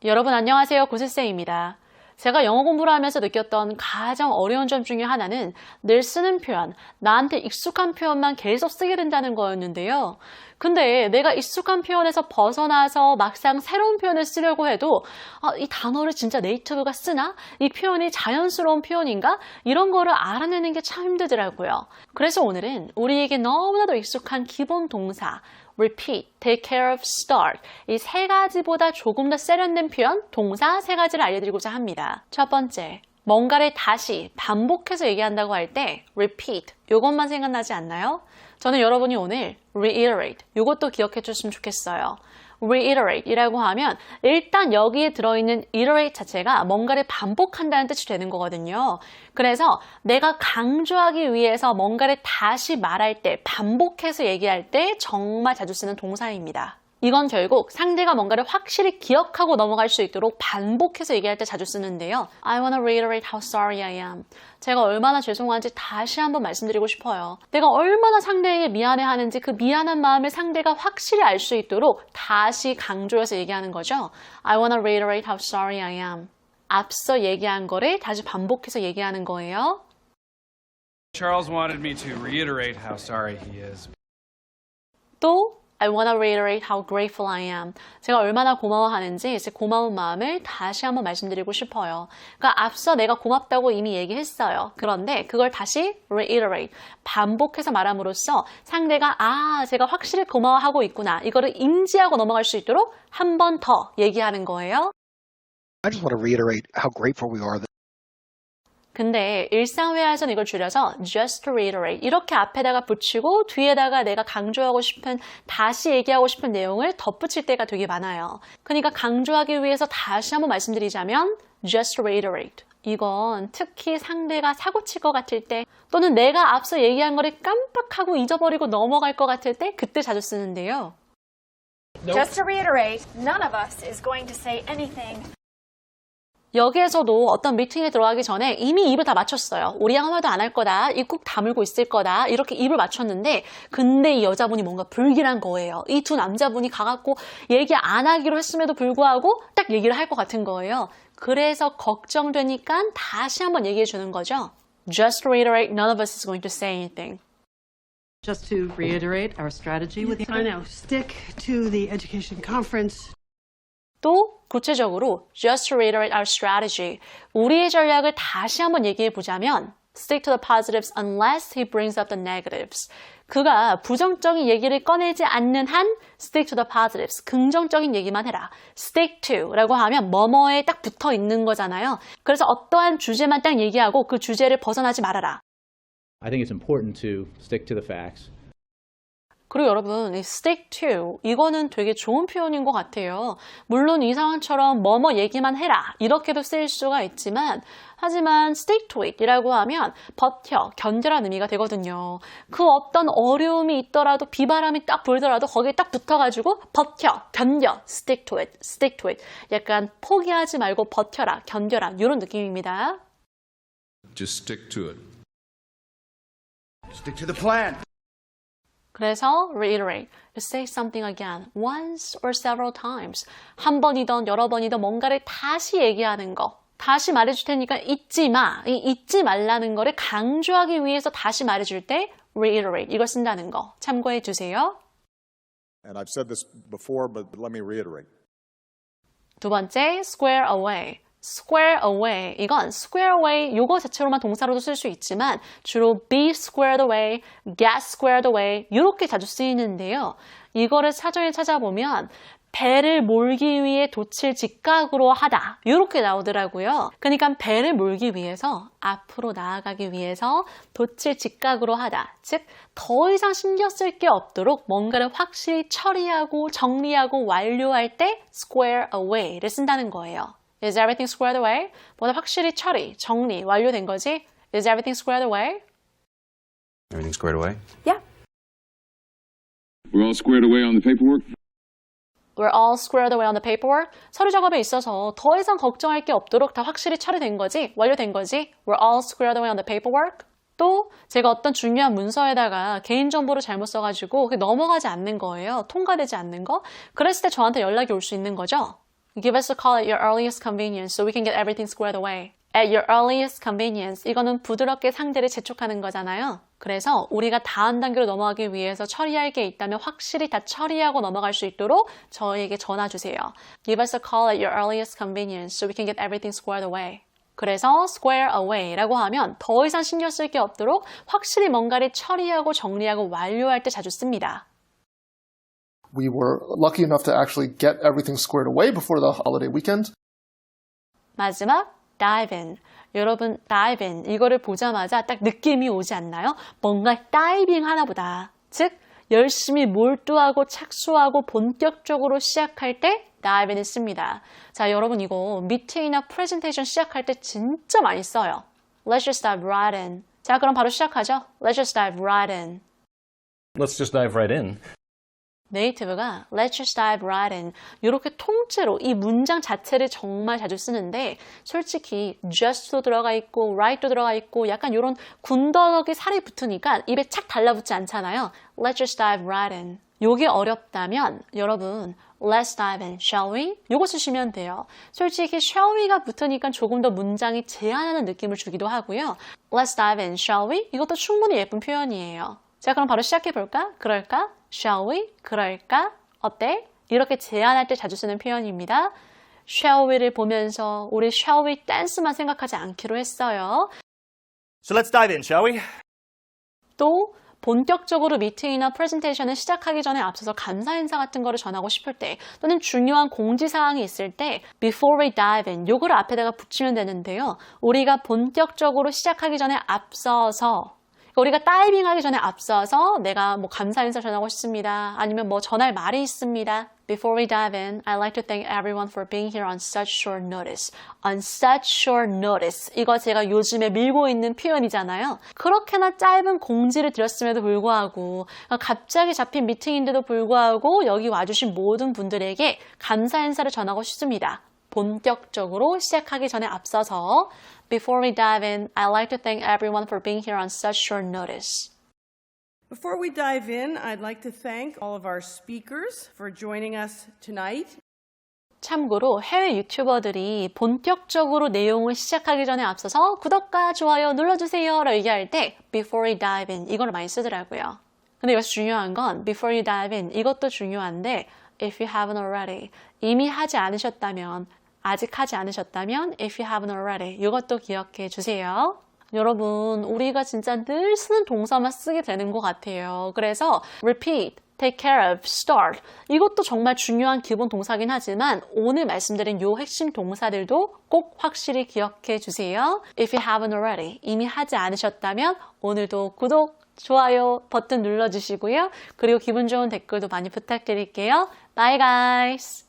여러분 안녕하세요. 고슬쌤입니다. 제가 영어 공부를 하면서 느꼈던 가장 어려운 점 중에 하나는 늘 쓰는 표현, 나한테 익숙한 표현만 계속 쓰게 된다는 거였는데요. 근데 내가 익숙한 표현에서 벗어나서 막상 새로운 표현을 쓰려고 해도 이 단어를 진짜 네이티브가 쓰나? 이 표현이 자연스러운 표현인가? 이런 거를 알아내는 게 참 힘들더라고요. 그래서 오늘은 우리에게 너무나도 익숙한 기본 동사 repeat, take care of, start 이 세 가지보다 조금 더 세련된 표현, 동사 세 가지를 알려드리고자 합니다. 첫 번째, 뭔가를 다시 반복해서 얘기한다고 할 때 repeat, 이것만 생각나지 않나요? 저는 여러분이 오늘 reiterate, 이것도 기억해 주셨으면 좋겠어요. reiterate 이라고 하면 일단 여기에 들어있는 iterate 자체가 뭔가를 반복한다는 뜻이 되는 거거든요. 그래서 내가 강조하기 위해서 뭔가를 다시 말할 때, 반복해서 얘기할 때 정말 자주 쓰는 동사입니다. 이건 결국 상대가 뭔가를 확실히 기억하고 넘어갈 수 있도록 반복해서 얘기할 때 자주 쓰는데요. I want to reiterate how sorry I am. 제가 얼마나 죄송한지 다시 한번 말씀드리고 싶어요. 내가 얼마나 상대에게 미안해하는지 그 미안한 마음을 상대가 확실히 알 수 있도록 다시 강조해서 얘기하는 거죠. I want to reiterate how sorry I am. 앞서 얘기한 거를 다시 반복해서 얘기하는 거예요. Charles wanted me to reiterate how sorry he is. 또 I want to reiterate how grateful I am. 제가 얼마나 고마워하는지 제 고마운 마음을 다시 한번 말씀드리고 싶어요. 그러니까 앞서 내가 고맙다고 이미 얘기했어요. 그런데 그걸 다시 reiterate, 반복해서 말함으로써 상대가 제가 확실히 고마워하고 있구나. 이거를 인지하고 넘어갈 수 있도록 한 번 더 얘기하는 거예요. I just want to reiterate how grateful we are. 근데 일상회화에서는 이걸 줄여서 just to reiterate 이렇게 앞에다가 붙이고 뒤에다가 내가 강조하고 싶은, 다시 얘기하고 싶은 내용을 덧붙일 때가 되게 많아요. 그러니까 강조하기 위해서 다시 한번 말씀드리자면 just to reiterate. 이건 특히 상대가 사고칠 것 같을 때 또는 내가 앞서 얘기한 거를 깜빡하고 잊어버리고 넘어갈 것 같을 때 그때 자주 쓰는데요. Just to reiterate, none of us is going to say anything. 여기에서도 어떤 미팅에 들어가기 전에 이미 입을 다 맞췄어요. 우리 아무 말도 안 할 거다. 입 꾹 다물고 있을 거다. 이렇게 입을 맞췄는데 근데 이 여자분이 뭔가 불길한 거예요. 이 두 남자분이 가갖고 얘기 안 하기로 했음에도 불구하고 딱 얘기를 할 것 같은 거예요. 그래서 걱정되니까 다시 한번 얘기해 주는 거죠. Just to reiterate, none of us is going to say anything. Just to reiterate our strategy with I know. Stick to the education conference. 또 구체적으로 just to reiterate our strategy, 우리의 전략을 다시 한번 얘기해 보자면 stick to the positives unless he brings up the negatives. 그가 부정적인 얘기를 꺼내지 않는 한 stick to the positives, 긍정적인 얘기만 해라. stick to 라고 하면 뭐뭐에 딱 붙어 있는 거잖아요. 그래서 어떠한 주제만 딱 얘기하고 그 주제를 벗어나지 말아라. I think it's important to stick to the facts. 그리고 여러분, 이 stick to 이거는 되게 좋은 표현인 것 같아요. 물론 이 상황처럼 뭐뭐 얘기만 해라 이렇게도 쓰일 수가 있지만 하지만 stick to it 이라고 하면 버텨, 견뎌라는 의미가 되거든요. 그 어떤 어려움이 있더라도 비바람이 딱 불더라도 거기에 딱 붙어가지고 버텨, 견뎌, stick to it, stick to it. 약간 포기하지 말고 버텨라, 견뎌라 이런 느낌입니다. Just stick to it. Stick to the plan. 그래서 reiterate, say something again, once or several times. 한 번이든 여러 번이든 뭔가를 다시 얘기하는 거. 다시 말해줄 테니까 잊지 마. 이 잊지 말라는 거를 강조하기 위해서 다시 말해줄 때 reiterate, 이걸 쓴다는 거 참고해 주세요. And I've said this before, but let me reiterate. 두 번째, square away. square away. 이건 square away 요거 자체로만 동사로도 쓸 수 있지만 주로 be squared away, get squared away 이렇게 자주 쓰이는데요. 이거를 사전에 찾아보면 배를 몰기 위해 돛을 직각으로 하다 이렇게 나오더라고요. 그러니까 배를 몰기 위해서 앞으로 나아가기 위해서 돛을 직각으로 하다. 즉 더 이상 신경 쓸 게 없도록 뭔가를 확실히 처리하고 정리하고 완료할 때 square away를 쓴다는 거예요. Is everything squared away? 뭐다 확실히 처리, 정리, 완료된 거지? Is everything squared away? Everything squared away? Yeah. We're all squared away on the paperwork? We're all squared away on the paperwork. 서류 작업에 있어서 더 이상 걱정할 게 없도록 다 확실히 처리된 거지? 완료된 거지? We're all squared away on the paperwork? 또 제가 어떤 중요한 문서에다가 개인정보를 잘못 써가지고 그게 넘어가지 않는 거예요. 통과되지 않는 거. 그랬을 때 저한테 연락이 올 수 있는 거죠. Give us a call at your earliest convenience so we can get everything squared away. At your earliest convenience. 이거는 부드럽게 상대를 재촉하는 거잖아요. 그래서 우리가 다음 단계로 넘어가기 위해서 처리할 게 있다면 확실히 다 처리하고 넘어갈 수 있도록 저희에게 전화 주세요. Give us a call at your earliest convenience so we can get everything squared away. 그래서 square away라고 하면 더 이상 신경 쓸 게 없도록 확실히 뭔가를 처리하고 정리하고 완료할 때 자주 씁니다. We were lucky enough to actually get everything squared away before the holiday weekend. 마지막 dive in. 여러분 dive in 이거를 보자마자 딱 느낌이 오지 않나요? 뭔가 다이빙 하나 보다. 즉 열심히 몰두하고 착수하고 본격적으로 시작할 때 dive in을 씁니다. 자, 여러분 이거 미팅이나 프레젠테이션 시작할 때 진짜 많이 써요. Let's just dive right in. 자, 그럼 바로 시작하죠. Let's just dive right in. Let's just dive right in. 네이티브가 Let's just dive right in 이렇게 통째로 이 문장 자체를 정말 자주 쓰는데 솔직히 just도 들어가 있고 right도 들어가 있고 약간 이런 군더더기 살이 붙으니까 입에 착 달라붙지 않잖아요. Let's just dive right in. 요게 어렵다면 여러분 Let's dive in, shall we? 요거 쓰시면 돼요. 솔직히 shall we가 붙으니까 조금 더 문장이 제한하는 느낌을 주기도 하고요. Let's dive in, shall we? 이것도 충분히 예쁜 표현이에요. 자, 그럼 바로 시작해볼까? 그럴까? Shall we? 그럴까? 어때? 이렇게 제안할 때 자주 쓰는 표현입니다. Shall we를 보면서 우리 shall we 댄스만 생각하지 않기로 했어요. So let's dive in, shall we? 또 본격적으로 미팅이나 프레젠테이션을 시작하기 전에 앞서서 감사 인사 같은 거를 전하고 싶을 때 또는 중요한 공지사항이 있을 때 before we dive in 요거를 앞에다가 붙이면 되는데요. 우리가 본격적으로 시작하기 전에 앞서서 우리가 다이빙하기 전에 앞서서 내가 뭐 감사 인사 전하고 싶습니다. 아니면 뭐 전할 말이 있습니다. Before we dive in, I'd like to thank everyone for being here on such short notice. On such short notice. 이거 제가 요즘에 밀고 있는 표현이잖아요. 그렇게나 짧은 공지를 드렸음에도 불구하고 갑자기 잡힌 미팅인데도 불구하고 여기 와주신 모든 분들에게 감사 인사를 전하고 싶습니다. 본격적으로 시작하기 전에 앞서서 Before we dive in, I'd like to thank everyone for being here on such short notice. Before we dive in, I'd like to thank all of our speakers for joining us tonight. 참고로 해외 유튜버들이 본격적으로 내용을 시작하기 전에 앞서서 구독과 좋아요 눌러주세요 라고 얘기할 때 Before we dive in 이걸 많이 쓰더라고요. 근데 여기서 중요한 건 Before you dive in 이것도 중요한데 If you haven't already 이미 하지 않으셨다면 아직 하지 않으셨다면 if you haven't already 이것도 기억해 주세요. 여러분 우리가 진짜 늘 쓰는 동사만 쓰게 되는 것 같아요. 그래서 repeat, take care of, start 이것도 정말 중요한 기본 동사긴 하지만 오늘 말씀드린 요 핵심 동사들도 꼭 확실히 기억해 주세요. If you haven't already 이미 하지 않으셨다면 오늘도 구독, 좋아요 버튼 눌러주시고요. 그리고 기분 좋은 댓글도 많이 부탁드릴게요. Bye guys!